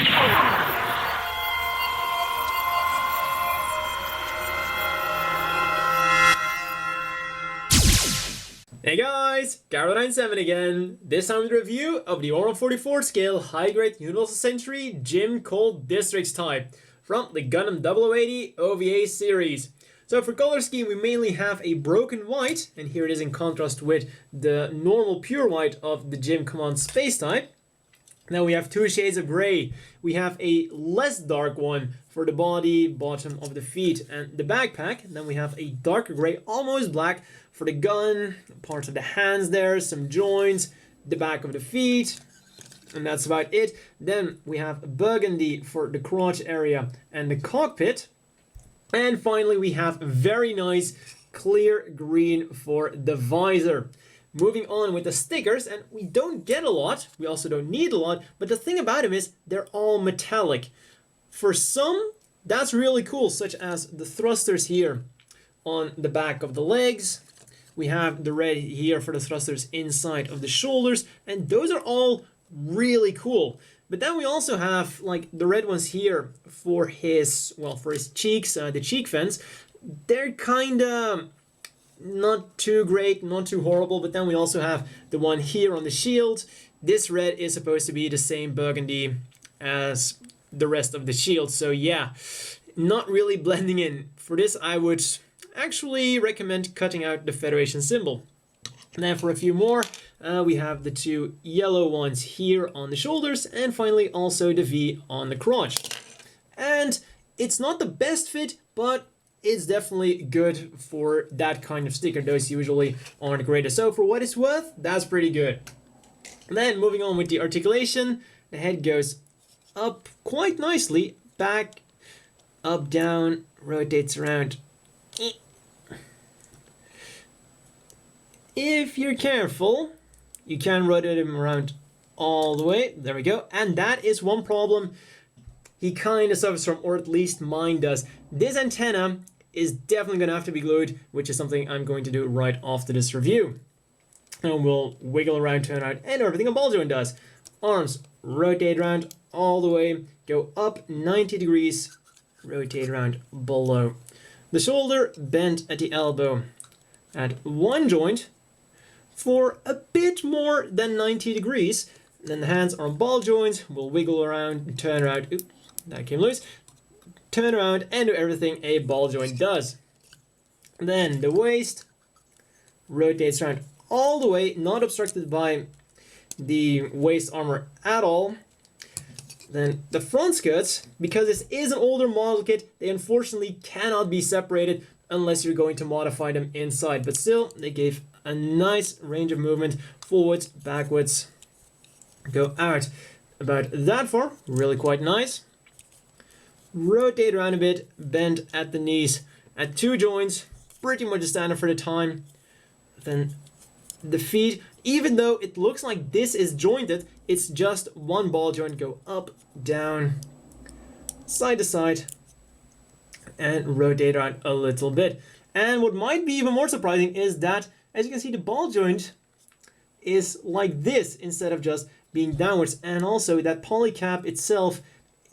Hey guys, Garo97 again. This time with a review of the 144 scale high-grade Universal Century Gym Cold Districts type from the Gundam 0080 OVA series. So for color scheme we mainly have a broken white, and here it is in contrast with the normal pure white of the Gym Command Space type. Now we have two shades of gray. We have a less dark one for the body, bottom of the feet and the backpack. Then we have a darker gray, almost black, for the gun, parts of the hands there, some joints, the back of the feet, and that's about it. Then we have burgundy for the crotch area and the cockpit. And finally we have very nice clear green for the visor. Moving on with the stickers, and we don't get a lot, we also don't need a lot, but the thing about them is they're all metallic. For some, that's really cool, such as the thrusters here on the back of the legs. We have the red here for the thrusters inside of the shoulders, and those are all really cool. But then we also have like the red ones here for his, well, for his cheeks, the cheek vents. They're kinda not too great, not too horrible, but then we also have the one here on the shield. This red is supposed to be the same burgundy as the rest of the shield, so yeah, not really blending in. For this I would actually recommend cutting out the Federation symbol. And then for a few more, we have the two yellow ones here on the shoulders, and finally also the V on the crotch. And it's not the best fit, but it's definitely good for that kind of sticker. Those usually aren't the greatest. So for what it's worth, that's pretty good. And then moving on with the articulation, the head goes up quite nicely, back, up, down, rotates around. If you're careful, you can rotate him around all the way. There we go. And that is one problem he kind of suffers from, or at least mine does. This antenna is definitely going to have to be glued, which is something I'm going to do right after this review. And we'll wiggle around, turn around, and everything a ball joint does. Arms rotate around all the way, go up 90 degrees, rotate around below. The shoulder bent at the elbow at one joint for a bit more than 90 degrees. Then the hands are on ball joints, we'll wiggle around, turn around, oops, that came loose, turn around and do everything a ball joint does. Then the waist rotates around all the way, not obstructed by the waist armor at all. Then the front skirts, because this is an older model kit, they unfortunately cannot be separated unless you're going to modify them inside. But still, they gave a nice range of movement, forwards, backwards, go out about that far, really quite nice. Rotate around a bit, bend at the knees at two joints, pretty much a standard for the time. Then the feet, even though it looks like this is jointed, it's just one ball joint, go up, down, side to side, and rotate around a little bit. And what might be even more surprising is that, as you can see, the ball joint is like this instead of just being downwards, and also that polycap itself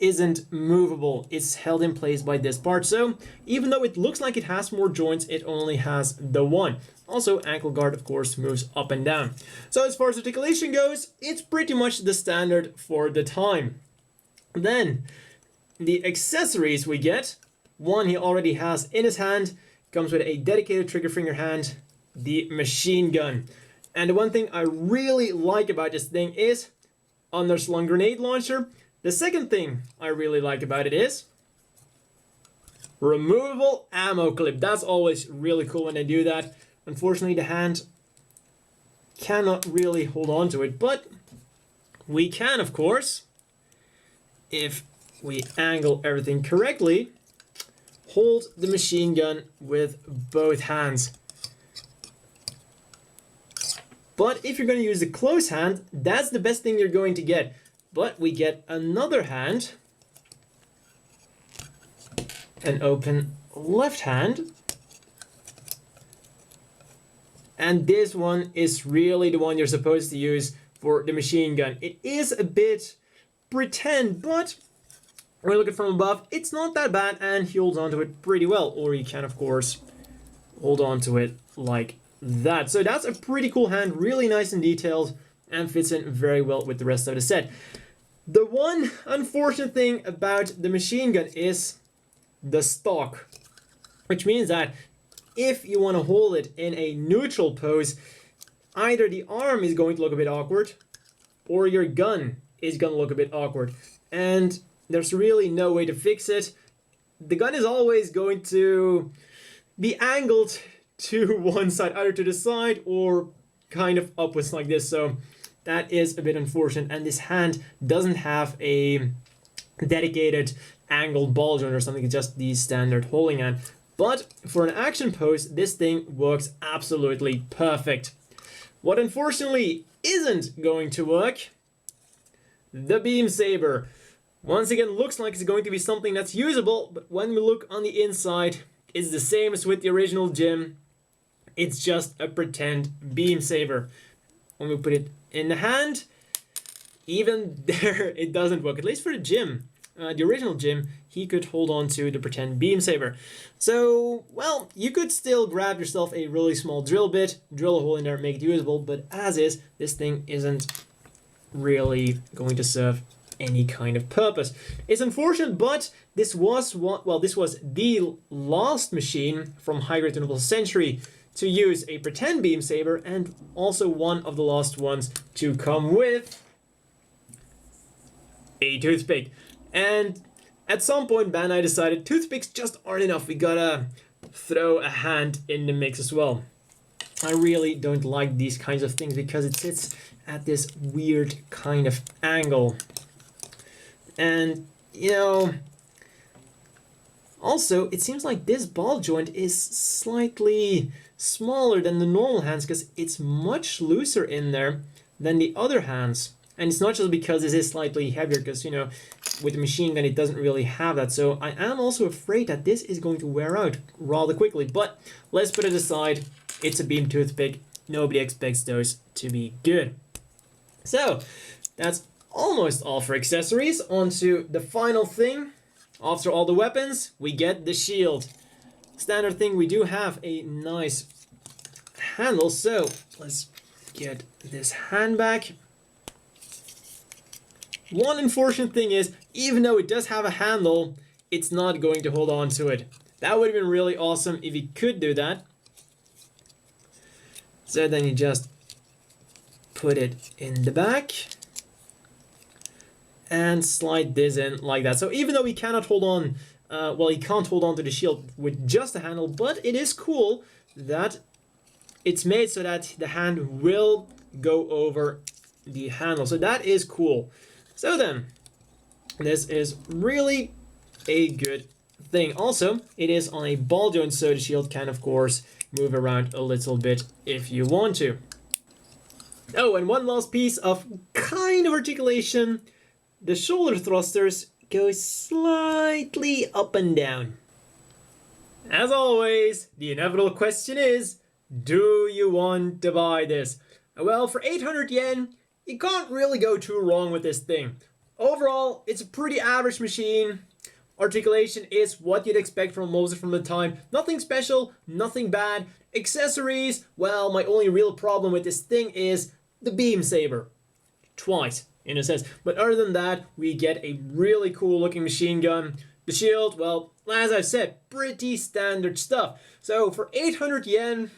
isn't movable. It's held in place by this part. So even though it looks like it has more joints, it only has the one. Also, ankle guard, of course, moves up and down. So as far as articulation goes, it's pretty much the standard for the time. Then the accessories we get, one he already has in his hand, comes with a dedicated trigger finger hand, the machine gun. And the one thing I really like about this thing is underslung grenade launcher. The second thing I really like about it is removable ammo clip. That's always really cool when they do that. Unfortunately, the hand cannot really hold on to it, but we can, of course, if we angle everything correctly, hold the machine gun with both hands. But if you're going to use the close hand, that's the best thing you're going to get. But we get another hand, an open left hand, and this one is really the one you're supposed to use for the machine gun. It is a bit pretend, but when you look at it from above, it's not that bad, and he holds onto it pretty well. Or you can, of course, hold on to it like that. So that's a pretty cool hand, really nice and detailed, and fits in very well with the rest of the set. The one unfortunate thing about the machine gun is the stock, which means that if you want to hold it in a neutral pose, either the arm is going to look a bit awkward, or your gun is going to look a bit awkward. And there's really no way to fix it. The gun is always going to be angled to one side, either to the side or kind of upwards like this. So that is a bit unfortunate. And this hand doesn't have a dedicated angled ball joint or something, it's just the standard holding hand. But for an action pose, this thing works absolutely perfect. What unfortunately isn't going to work, the beam saber. Once again, looks like it's going to be something that's usable, but when we look on the inside, it's the same as with the original Jim. It's just a pretend beam saber. When we put it in the hand, even there it doesn't work, at least for the Jim. The original Jim, he could hold on to the pretend beam saber. So, well, you could still grab yourself a really small drill bit, drill a hole in there, make it usable, but as is, this thing isn't really going to serve any kind of purpose. It's unfortunate, but this was the last machine from High Grade to Noble Century to use a pretend beam saber, and also one of the last ones to come with a toothpick. And at some point, Bandai decided toothpicks just aren't enough. We gotta throw a hand in the mix as well. I really don't like these kinds of things because it sits at this weird kind of angle. And, you know, also, it seems like this ball joint is slightly smaller than the normal hands because it's much looser in there than the other hands. And it's not just because this is slightly heavier, because, you know, with the machine gun it doesn't really have that. So I am also afraid that this is going to wear out rather quickly. But let's put it aside. It's a beam toothpick. Nobody expects those to be good. So that's almost all for accessories. On to the final thing. After all the weapons, we get the shield. Standard thing, we do have a nice handle. So let's get this hand back. One unfortunate thing is, even though it does have a handle, it's not going to hold on to it. That would have been really awesome if you could do that. So then you just put it in the back and slide this in like that. So even though he cannot hold on, he can't hold on to the shield with just a handle, but it is cool that it's made so that the hand will go over the handle. So that is cool. So then, this is really a good thing. Also, it is on a ball joint, so the shield can, of course, move around a little bit if you want to. Oh, and one last piece of kind of articulation. The shoulder thrusters go slightly up and down. As always, the inevitable question is, do you want to buy this? Well, for 800 yen, you can't really go too wrong with this thing. Overall, it's a pretty average machine. Articulation is what you'd expect from most from the time. Nothing special, nothing bad. Accessories, well, my only real problem with this thing is the beam saber. Twice, in a sense. But other than that, we get a really cool looking machine gun. The shield, well, as I've said, pretty standard stuff. So for 800 yen,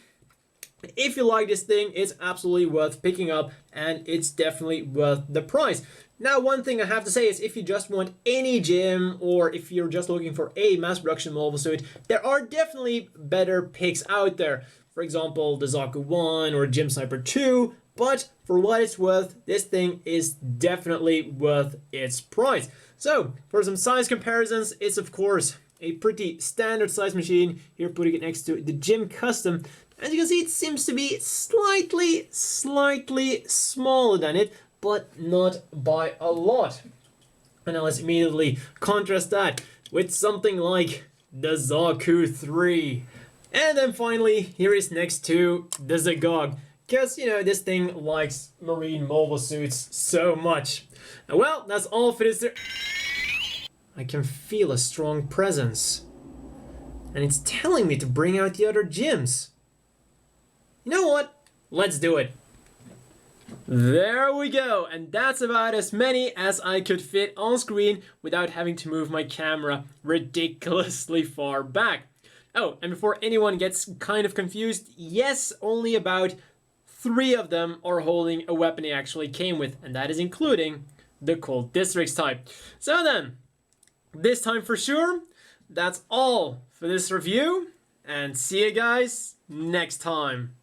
if you like this thing, it's absolutely worth picking up, and it's definitely worth the price. Now, one thing I have to say is if you just want any Jim, or if you're just looking for a mass production mobile suit, there are definitely better picks out there. For example, the Zaku 1 or Jim Sniper 2, but for what it's worth, this thing is definitely worth its price. So, for some size comparisons, it's of course a pretty standard size machine. Here, putting it next to the Jim Custom. As you can see, it seems to be slightly smaller than it, but not by a lot. And now let's immediately contrast that with something like the Zaku 3. And then finally, here is next to the Zagog. Because, you know, this thing likes marine mobile suits so much. Well, that's all for this. I can feel a strong presence. And it's telling me to bring out the other gyms. You know what? Let's do it. There we go, and that's about as many as I could fit on screen without having to move my camera ridiculously far back. Oh, and before anyone gets kind of confused, yes, only about 3 of them are holding a weapon he actually came with, and that is including the Cold Districts type. So then, this time for sure, that's all for this review, and see you guys next time.